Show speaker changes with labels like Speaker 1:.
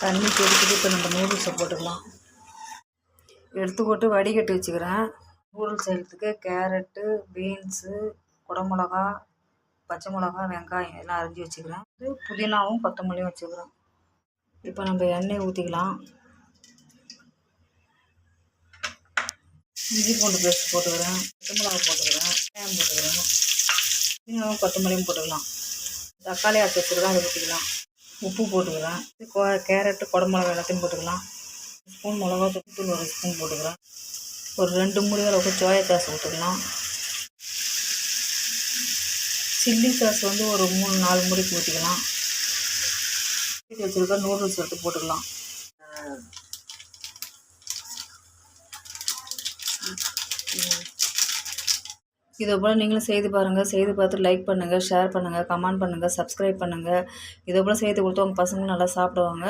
Speaker 1: தண்ணி கொதிக்குது. இப்போ நம்ம நூடுல்ஸை போட்டுக்கலாம். எடுத்து போட்டு வடிகட்டி வச்சுக்கிறேன். நூடுல்ஸ் செய்கிறதுக்கு கேரட்டு, பீன்ஸு, குடமிளகா, பச்சை மிளகா, வெங்காயம் எல்லாம் அரிஞ்சு வச்சுக்கிறேன். புதினாவும் கொத்தமல்லியும் வச்சுக்கிறேன். இப்போ நம்ம எண்ணெய் ஊற்றிக்கலாம். இஞ்சி பூண்டு பேஸ்ட் போட்டுக்கிறேன். பச்சை மிளகா போட்டுக்கிறேன். வெங்காயம் போட்டுக்கிறேன். புதினாவும் கொத்தமல்லியும் போட்டுக்கலாம். தக்காளி அரைச்சி வச்சுருக்கேன், அதை ஊற்றிக்கலாம். உப்பு போட்டுக்கிறேன். கேரட்டு, குடமிளகா எல்லாத்தையும் போட்டுக்கலாம். ஸ்பூன் மிளகா தூள் 1 ஸ்பூன் போட்டுக்கிறேன். ஒரு 2 மூடி அளவுக்கு சோயா சாஸ் ஊற்றிக்கலாம். சில்லி சாஸ் வந்து ஒரு 3-4 மூடிக்கு ஊற்றிக்கலாம். ஊற்றி வச்சுருக்க நூடுல்ஸ் எடுத்து போட்டுக்கலாம். இதை போல் நீங்களும் செய்து பாருங்கள். செய்து பார்த்து லைக் பண்ணுங்கள், ஷேர் பண்ணுங்கள், கமெண்ட் பண்ணுங்கள், சப்ஸ்கிரைப் பண்ணுங்கள். இதை போல் செய்து கொடுத்து உங்கள் பசங்களும் நல்லா சாப்பிடுவாங்க.